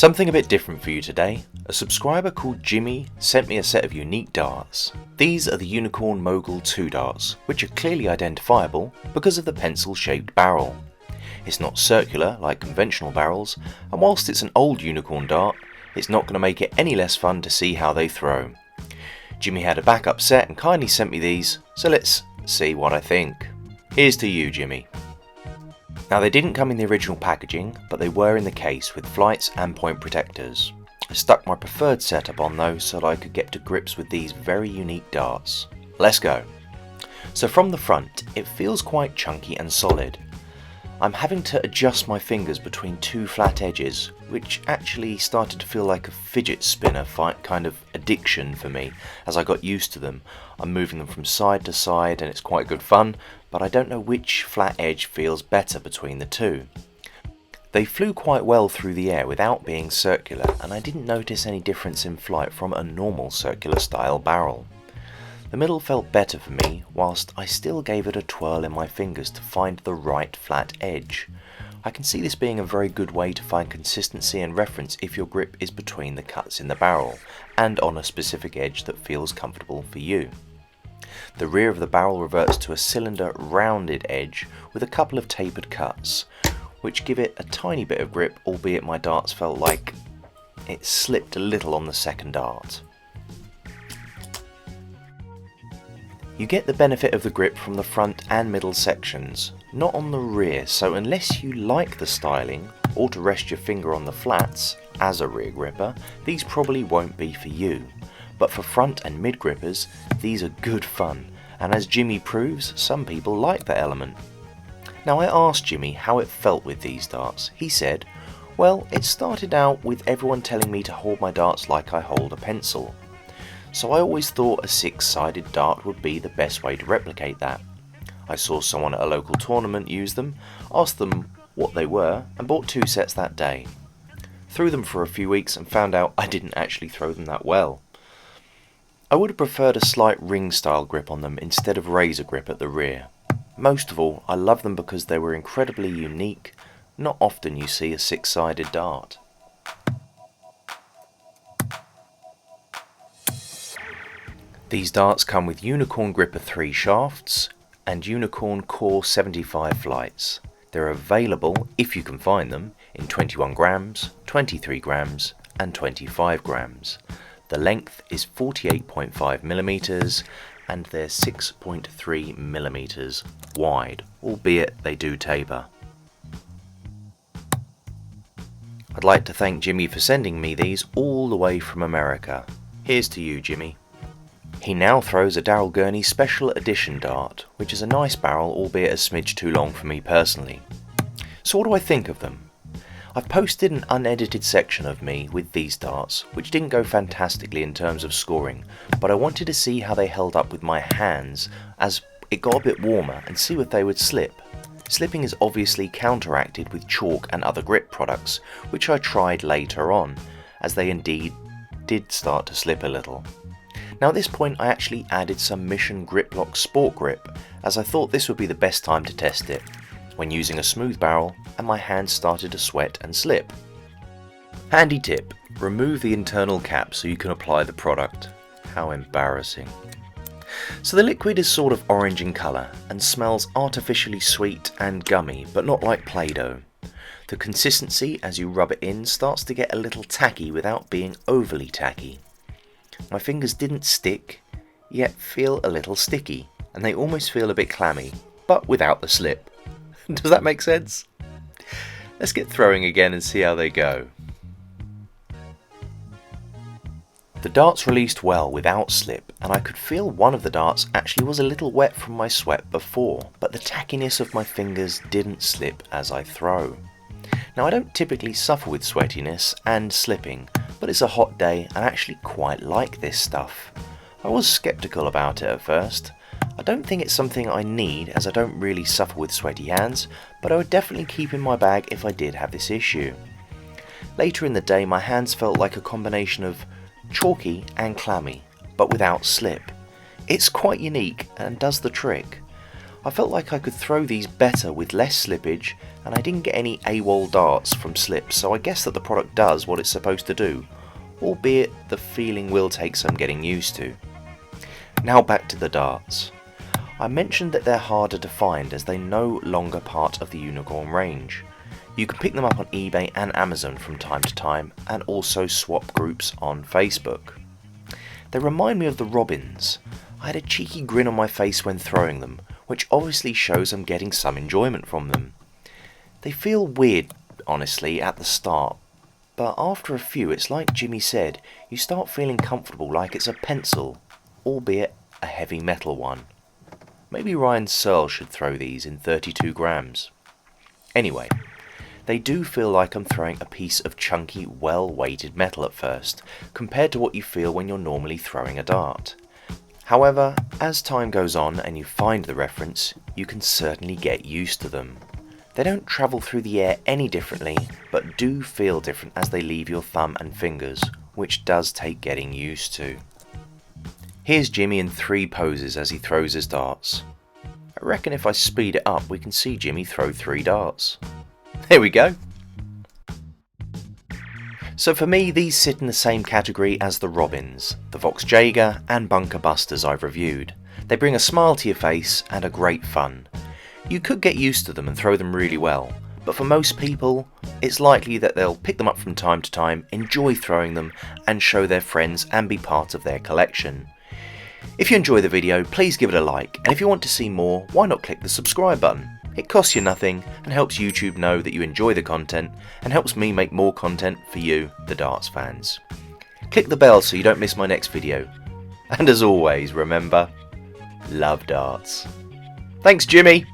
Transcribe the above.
Something a bit different for you today. A subscriber called Jimy sent me a set of unique darts. These are the Unicorn MOGUL 2 darts, which are clearly identifiable because of the pencil-shaped barrel. It's not circular like conventional barrels, and whilst it's an old Unicorn dart, it's not going to make it any less fun to see how they throw. Jimy had a backup set and kindly sent me these, so let's see what I think. Here's to you, Jimy. Now, they didn't come in the original packaging, but they were in the case with flights and point protectors. I stuck my preferred setup on those so that I could get to grips with these very unique darts. Let's go. So from the front, it feels quite chunky and solid. I'm having to adjust my fingers between two flat edges, which actually started to feel like a fidget spinner kind of addiction for me as I got used to them. I'm moving them from side to side and it's quite good fun, but I don't know which flat edge feels better between the two. They flew quite well through the air without being circular, and I didn't notice any difference in flight from a normal circular style barrel. The middle felt better for me, whilst I still gave it a twirl in my fingers to find the right flat edge. I can see this being a very good way to find consistency and reference if your grip is between the cuts in the barrel, and on a specific edge that feels comfortable for you. The rear of the barrel reverts to a cylinder rounded edge with a couple of tapered cuts, which give it a tiny bit of grip, albeit my darts felt like it slipped a little on the second dart. You get the benefit of the grip from the front and middle sections, not on the rear, so unless you like the styling or to rest your finger on the flats as a rear gripper, these probably won't be for you. But for front and mid grippers, these are good fun, and as Jimy proves, some people like that element. Now, I asked Jimy how it felt with these darts. He said, well, it started out with everyone telling me to hold my darts like I hold a pencil. So I always thought a six-sided dart would be the best way to replicate that. I saw someone at a local tournament use them, asked them what they were, and bought 2 sets that day. Threw them for a few weeks and found out I didn't actually throw them that well. I would have preferred a slight ring-style grip on them instead of razor grip at the rear. Most of all, I love them because they were incredibly unique. Not often you see a 6-sided dart. These darts come with Unicorn Gripper 3 shafts and Unicorn Core 75 flights. They're available, if you can find them, in 21 grams, 23 grams and 25 grams. The length is 48.5 millimeters and they're 6.3 millimeters wide, albeit they do taper. I'd like to thank Jimy for sending me these all the way from America. Here's to you, Jimy. He now throws a Darryl Gurney Special Edition dart, which is a nice barrel, albeit a smidge too long for me personally. So what do I think of them? I've posted an unedited section of me with these darts, which didn't go fantastically in terms of scoring, but I wanted to see how they held up with my hands as it got a bit warmer and see if they would slip. Slipping is obviously counteracted with chalk and other grip products, which I tried later on, as they indeed did start to slip a little. Now at this point I actually added some Mission Griplock Sport Grip, as I thought this would be the best time to test it, when using a smooth barrel and my hands started to sweat and slip. Handy tip, remove the internal cap so you can apply the product. How embarrassing. So the liquid is sort of orange in colour and smells artificially sweet and gummy, but not like Play-Doh. The consistency as you rub it in starts to get a little tacky without being overly tacky. My fingers didn't stick, yet feel a little sticky, and they almost feel a bit clammy, but without the slip. Does that make sense? Let's get throwing again and see how they go. The darts released well without slip, and I could feel one of the darts actually was a little wet from my sweat before, but the tackiness of my fingers didn't slip as I throw. Now, I don't typically suffer with sweatiness and slipping, but it's a hot day and I actually quite like this stuff. I was skeptical about it at first. I don't think it's something I need, as I don't really suffer with sweaty hands, but I would definitely keep in my bag if I did have this issue. Later in the day my hands felt like a combination of chalky and clammy, but without slip. It's quite unique and does the trick. I felt like I could throw these better with less slippage, and I didn't get any AWOL darts from slips, so I guess that the product does what it's supposed to do, albeit the feeling will take some getting used to. Now back to the darts. I mentioned that they're harder to find as they're no longer part of the Unicorn range. You can pick them up on eBay and Amazon from time to time, and also swap groups on Facebook. They remind me of the Robins. I had a cheeky grin on my face when throwing them, which obviously shows I'm getting some enjoyment from them. They feel weird, honestly, at the start, but after a few, it's like Jimy said, you start feeling comfortable like it's a pencil, albeit a heavy metal one. Maybe Ryan Searle should throw these in 32 grams. Anyway, they do feel like I'm throwing a piece of chunky, well-weighted metal at first, compared to what you feel when you're normally throwing a dart. However, as time goes on and you find the reference, you can certainly get used to them. They don't travel through the air any differently, but do feel different as they leave your thumb and fingers, which does take getting used to. Here's Jimy in 3 poses as he throws his darts. I reckon if I speed it up we can see Jimy throw 3 darts. There we go. So for me, these sit in the same category as the Robins, the Vox Jaeger and Bunker Busters I've reviewed. They bring a smile to your face and are great fun. You could get used to them and throw them really well, but for most people, it's likely that they'll pick them up from time to time, enjoy throwing them and show their friends and be part of their collection. If you enjoy the video, please give it a like, and if you want to see more, why not click the subscribe button? It costs you nothing and helps YouTube know that you enjoy the content and helps me make more content for you, the darts fans. Click the bell so you don't miss my next video. And as always, remember, love darts. Thanks, Jimy!